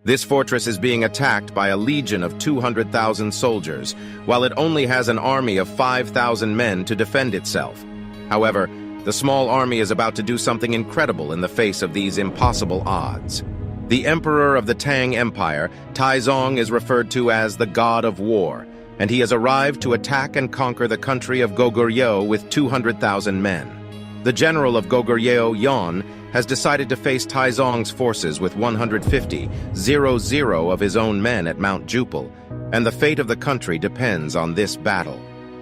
This fortress is being attacked by a legion of 200,000 soldiers, while it only has an army of 5,000 men to defend itself. However, the small army is about to do something incredible in the face of these impossible odds. The emperor of the Tang Empire, Taizong, is referred to as the God of War, and he has arrived to attack and conquer the country of Goguryeo with 200,000 men. The general of Goguryeo, Yan, has decided to face Taizong's forces with 150,000 of his own men at Mount Jupel, and the fate of the country depends on this battle.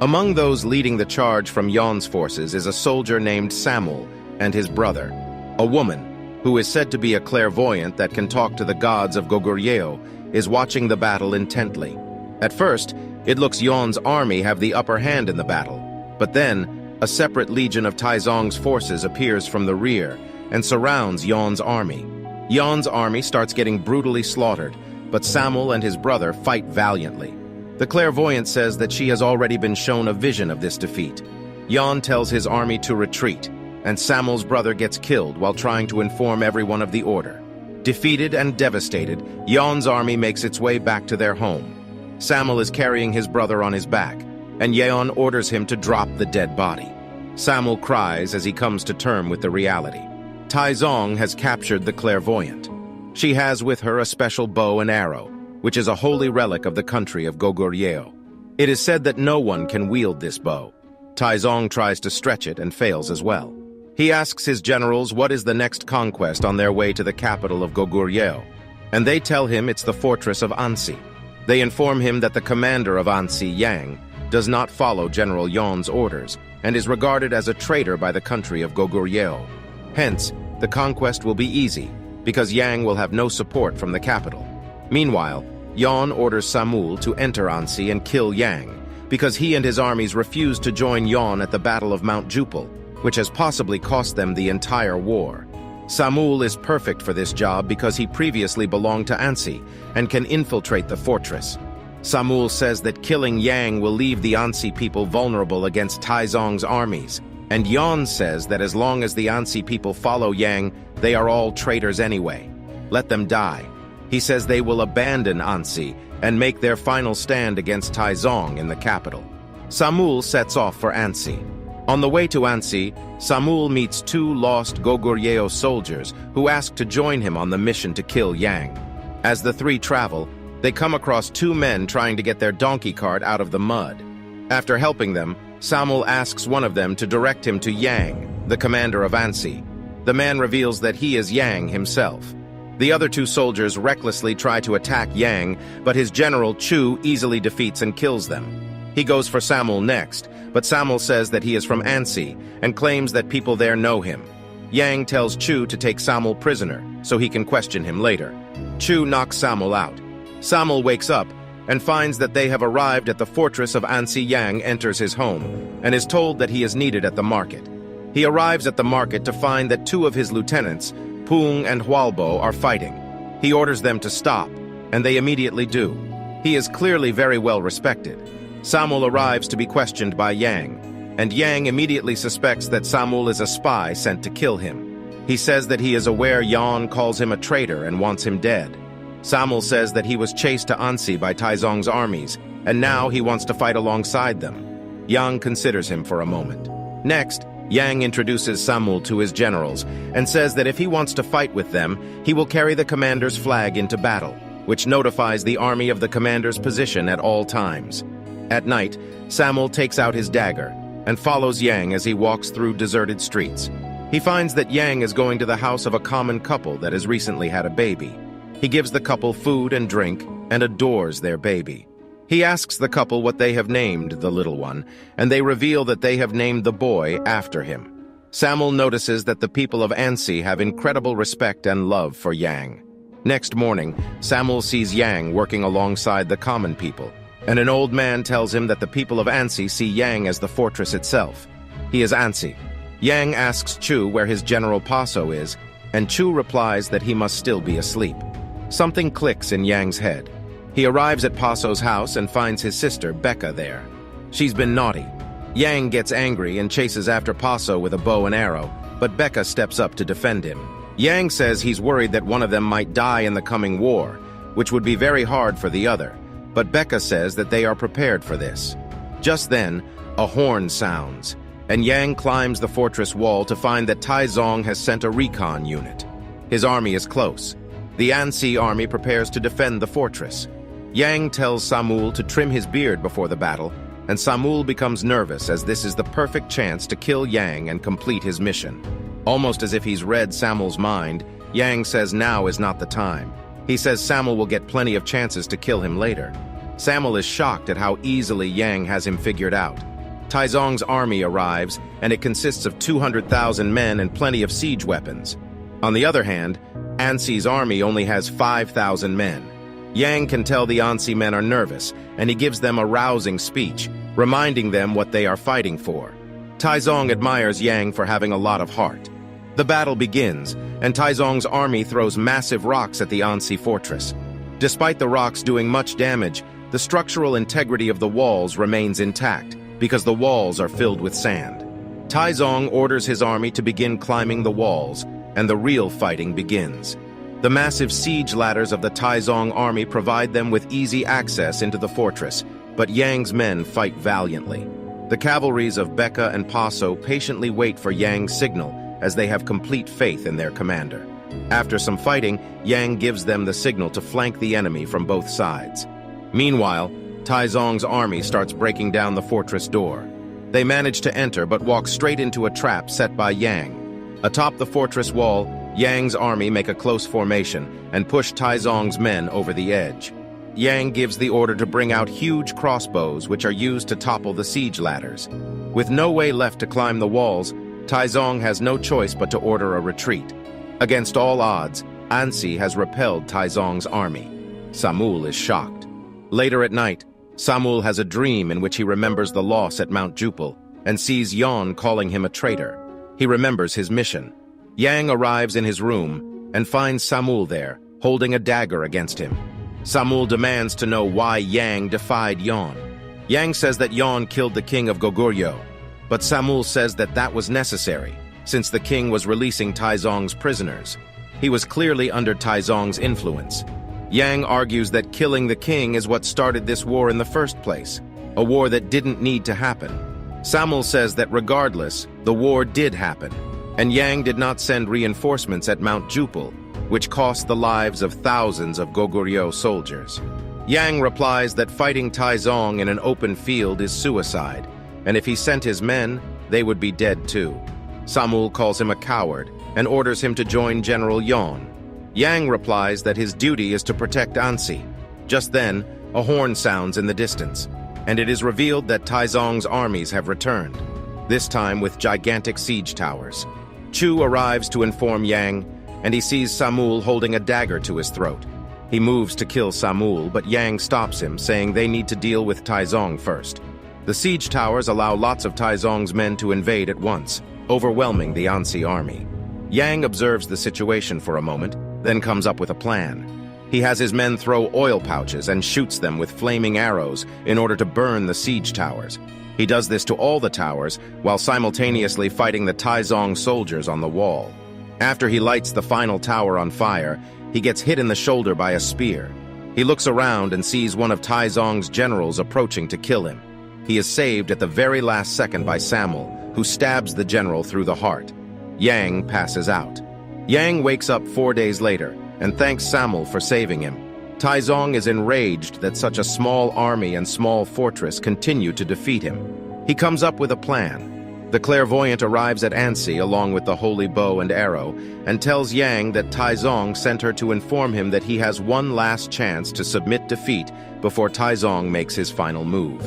Among those leading the charge from Yan's forces is a soldier named Samuel and his brother. A woman, who is said to be a clairvoyant that can talk to the gods of Goguryeo, is watching the battle intently. At first, it looks Yan's army have the upper hand in the battle, but then a separate legion of Taizong's forces appears from the rear and surrounds Yan's army. Yan's army starts getting brutally slaughtered, but Samuel and his brother fight valiantly. The clairvoyant says that she has already been shown a vision of this defeat. Yan tells his army to retreat, and Samuel's brother gets killed while trying to inform everyone of the order. Defeated and devastated, Yan's army makes its way back to their home. Samuel is carrying his brother on his back, and Yan orders him to drop the dead body. Samuel cries as he comes to terms with the reality. Taizong has captured the clairvoyant. She has with her a special bow and arrow, which is a holy relic of the country of Goguryeo. It is said that no one can wield this bow. Taizong tries to stretch it and fails as well. He asks his generals what is the next conquest on their way to the capital of Goguryeo, and they tell him it's the fortress of Ansi. They inform him that the commander of Ansi, Yang, does not follow General Yan's orders and is regarded as a traitor by the country of Goguryeo. Hence, the conquest will be easy, because Yang will have no support from the capital. Meanwhile, Yan orders Samuel to enter Ansi and kill Yang, because he and his armies refused to join Yan at the Battle of Mount Jupel, which has possibly cost them the entire war. Samuel is perfect for this job because he previously belonged to Ansi and can infiltrate the fortress. Samuel says that killing Yang will leave the Ansi people vulnerable against Taizong's armies, and Yan says that as long as the Ansi people follow Yang, they are all traitors anyway. Let them die. He says they will abandon Ansi and make their final stand against Taizong in the capital. Samuel sets off for Ansi. On the way to Ansi, Samuel meets two lost Goguryeo soldiers who ask to join him on the mission to kill Yang. As the three travel, they come across two men trying to get their donkey cart out of the mud. After helping them, Samuel asks one of them to direct him to Yang, the commander of Ansi. The man reveals that he is Yang himself. The other two soldiers recklessly try to attack Yang, but his general Chu easily defeats and kills them. He goes for Samuel next, but Samuel says that he is from Ansi and claims that people there know him. Yang tells Chu to take Samuel prisoner so he can question him later. Chu knocks Samuel out. Samuel wakes up and finds that they have arrived at the fortress of Ansi. Yang enters his home and is told that he is needed at the market. He arrives at the market to find that two of his lieutenants, Pung and Hualbo, are fighting. He orders them to stop, and they immediately do. He is clearly very well respected. Samuel arrives to be questioned by Yang, and Yang immediately suspects that Samuel is a spy sent to kill him. He says that he is aware Yan calls him a traitor and wants him dead. Samuel says that he was chased to Ansi by Taizong's armies, and now he wants to fight alongside them. Yang considers him for a moment. Next, Yang introduces Samuel to his generals and says that if he wants to fight with them, he will carry the commander's flag into battle, which notifies the army of the commander's position at all times. At night, Samuel takes out his dagger and follows Yang as he walks through deserted streets. He finds that Yang is going to the house of a common couple that has recently had a baby. He gives the couple food and drink and adores their baby. He asks the couple what they have named the little one, and they reveal that they have named the boy after him. Samuel notices that the people of Ansi have incredible respect and love for Yang. Next morning, Samuel sees Yang working alongside the common people, and an old man tells him that the people of Ansi see Yang as the fortress itself. He is Ansi. Yang asks Chu where his General Paso is, and Chu replies that he must still be asleep. Something clicks in Yang's head. He arrives at Paso's house and finds his sister, Becca, there. She's been naughty. Yang gets angry and chases after Paso with a bow and arrow, but Becca steps up to defend him. Yang says he's worried that one of them might die in the coming war, which would be very hard for the other, but Becca says that they are prepared for this. Just then, a horn sounds, and Yang climbs the fortress wall to find that Taizong has sent a recon unit. His army is close. The Ansi army prepares to defend the fortress. Yang tells Samul to trim his beard before the battle, and Samul becomes nervous as this is the perfect chance to kill Yang and complete his mission. Almost as if he's read Samul's mind, Yang says now is not the time. He says Samul will get plenty of chances to kill him later. Samul is shocked at how easily Yang has him figured out. Taizong's army arrives, and it consists of 200,000 men and plenty of siege weapons. On the other hand, Ansi's army only has 5,000 men. Yang can tell the Ansi men are nervous, and he gives them a rousing speech, reminding them what they are fighting for. Taizong admires Yang for having a lot of heart. The battle begins, and Taizong's army throws massive rocks at the Ansi fortress. Despite the rocks doing much damage, the structural integrity of the walls remains intact, because the walls are filled with sand. Taizong orders his army to begin climbing the walls, and the real fighting begins. The massive siege ladders of the Taizong army provide them with easy access into the fortress, but Yang's men fight valiantly. The cavalries of Becca and Paso patiently wait for Yang's signal, as they have complete faith in their commander. After some fighting, Yang gives them the signal to flank the enemy from both sides. Meanwhile, Taizong's army starts breaking down the fortress door. They manage to enter but walk straight into a trap set by Yang. Atop the fortress wall, Yang's army make a close formation and push Taizong's men over the edge. Yang gives the order to bring out huge crossbows which are used to topple the siege ladders. With no way left to climb the walls, Taizong has no choice but to order a retreat. Against all odds, Ansi has repelled Taizong's army. Samul is shocked. Later at night, Samul has a dream in which he remembers the loss at Mount Jupel and sees Yon calling him a traitor. He remembers his mission. Yang arrives in his room and finds Samul there, holding a dagger against him. Samul demands to know why Yang defied Yon. Yang says that Yon killed the king of Goguryeo, but Samul says that that was necessary, since the king was releasing Taizong's prisoners. He was clearly under Taizong's influence. Yang argues that killing the king is what started this war in the first place, a war that didn't need to happen. Samul says that regardless, the war did happen, and Yang did not send reinforcements at Mount Jupel, which cost the lives of thousands of Goguryeo soldiers. Yang replies that fighting Taizong in an open field is suicide, and if he sent his men, they would be dead too. Samul calls him a coward and orders him to join General Yon. Yang replies that his duty is to protect Ansi. Just then, a horn sounds in the distance, and it is revealed that Taizong's armies have returned, this time with gigantic siege towers. Chu arrives to inform Yang, and he sees Samul holding a dagger to his throat. He moves to kill Samul, but Yang stops him, saying they need to deal with Taizong first. The siege towers allow lots of Taizong's men to invade at once, overwhelming the Ansi army. Yang observes the situation for a moment, then comes up with a plan. He has his men throw oil pouches and shoots them with flaming arrows in order to burn the siege towers. He does this to all the towers, while simultaneously fighting the Taizong soldiers on the wall. After he lights the final tower on fire, he gets hit in the shoulder by a spear. He looks around and sees one of Taizong's generals approaching to kill him. He is saved at the very last second by Samul, who stabs the general through the heart. Yang passes out. Yang wakes up 4 days later and thanks Samul for saving him. Taizong is enraged that such a small army and small fortress continue to defeat him. He comes up with a plan. The clairvoyant arrives at Ansi along with the holy bow and arrow and tells Yang that Taizong sent her to inform him that he has one last chance to submit defeat before Taizong makes his final move.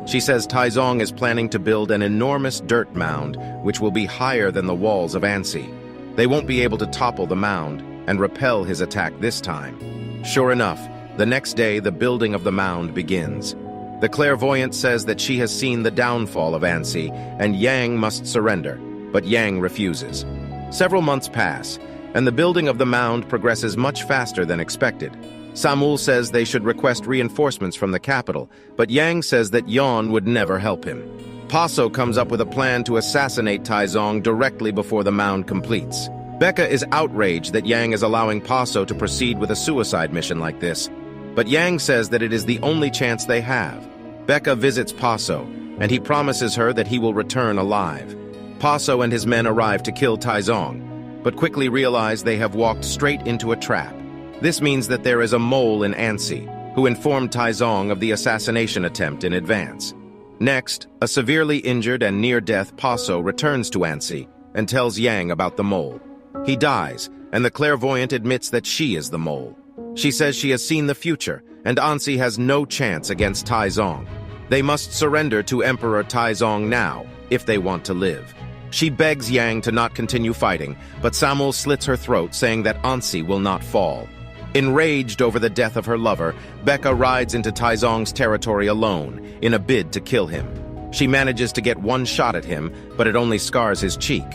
She says Taizong is planning to build an enormous dirt mound which will be higher than the walls of Ansi. They won't be able to topple the mound and repel his attack this time. Sure enough, the next day the building of the mound begins. The clairvoyant says that she has seen the downfall of Ansi and Yang must surrender, but Yang refuses. Several months pass, and the building of the mound progresses much faster than expected. Samul says they should request reinforcements from the capital, but Yang says that Yon would never help him. Paso comes up with a plan to assassinate Taizong directly before the mound completes. Becca is outraged that Yang is allowing Paso to proceed with a suicide mission like this, But Yang says that it is the only chance they have. Becca visits Paso, and he promises her that he will return alive. Paso and his men arrive to kill Taizong, but quickly realize they have walked straight into a trap. This means that there is a mole in Ansi, who informed Taizong of the assassination attempt in advance. Next, a severely injured and near-death Paso returns to Ansi and tells Yang about the mole. He dies, and the clairvoyant admits that she is the mole. She says she has seen the future, and Ansi has no chance against Taizong. They must surrender to Emperor Taizong now, if they want to live. She begs Yang to not continue fighting, but Samul slits her throat, saying that Ansi will not fall. Enraged over the death of her lover, Becca rides into Taizong's territory alone, in a bid to kill him. She manages to get one shot at him, but it only scars his cheek.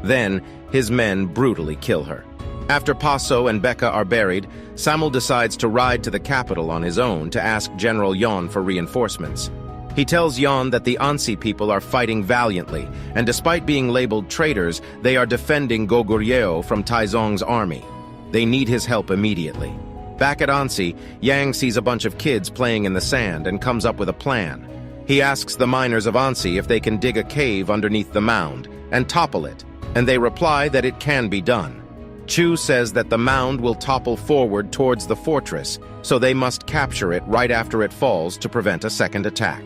Then, his men brutally kill her. After Paso and Becca are buried, Samul decides to ride to the capital on his own to ask General Yon for reinforcements. He tells Yon that the Ansi people are fighting valiantly, and despite being labeled traitors, they are defending Goguryeo from Taizong's army. They need his help immediately. Back at Ansi, Yang sees a bunch of kids playing in the sand and comes up with a plan. He asks the miners of Ansi if they can dig a cave underneath the mound and topple it, and they reply that it can be done. Chu says that the mound will topple forward towards the fortress, so they must capture it right after it falls to prevent a second attack.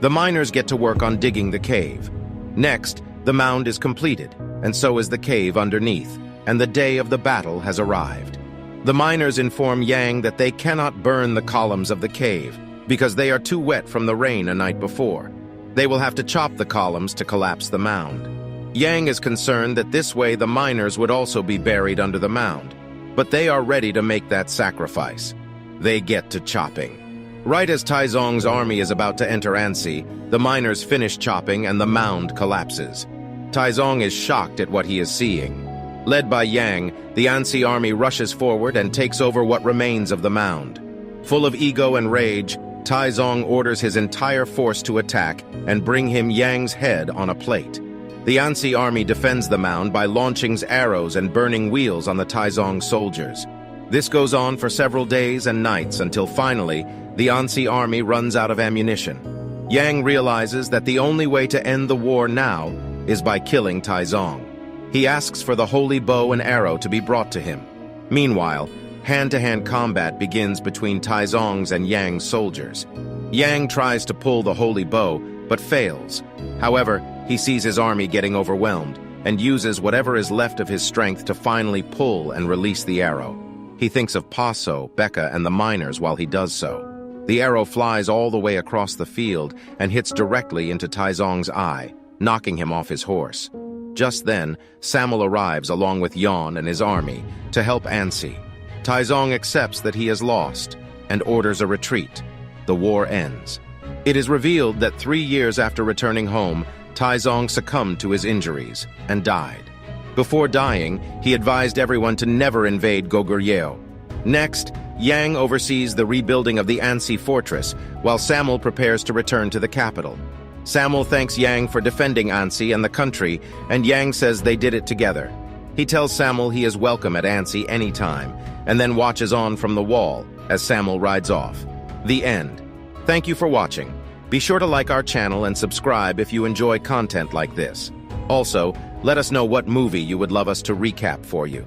The miners get to work on digging the cave. Next, the mound is completed, and so is the cave underneath, and the day of the battle has arrived. The miners inform Yang that they cannot burn the columns of the cave because they are too wet from the rain a night before. They will have to chop the columns to collapse the mound. Yang is concerned that this way the miners would also be buried under the mound, but they are ready to make that sacrifice. They get to chopping. Right as Taizong's army is about to enter Ansi, the miners finish chopping and the mound collapses. Taizong is shocked at what he is seeing. Led by Yang, the Ansi army rushes forward and takes over what remains of the mound. Full of ego and rage, Taizong orders his entire force to attack and bring him Yang's head on a plate. The Ansi army defends the mound by launching arrows and burning wheels on the Taizong soldiers. This goes on for several days and nights until finally, the Ansi army runs out of ammunition. Yang realizes that the only way to end the war now is by killing Taizong. He asks for the holy bow and arrow to be brought to him. Meanwhile, hand-to-hand combat begins between Taizong's and Yang's soldiers. Yang tries to pull the holy bow, but fails. However, he sees his army getting overwhelmed and uses whatever is left of his strength to finally pull and release the arrow. He thinks of Paso, Becca, and the miners while he does so. The arrow flies all the way across the field and hits directly into Taizong's eye, knocking him off his horse. Just then, Samul arrives along with Yon and his army to help Ansi. Taizong accepts that he has lost and orders a retreat. The war ends. It is revealed that 3 years after returning home, Taizong succumbed to his injuries and died. Before dying, he advised everyone to never invade Goguryeo. Next, Yang oversees the rebuilding of the Ansi Fortress, while Samul prepares to return to the capital. Samul thanks Yang for defending Ansi and the country, and Yang says they did it together. He tells Samul he is welcome at Ansi anytime, and then watches on from the wall as Samul rides off. The end. Thank you for watching. Be sure to like our channel and subscribe if you enjoy content like this. Also, let us know what movie you would love us to recap for you.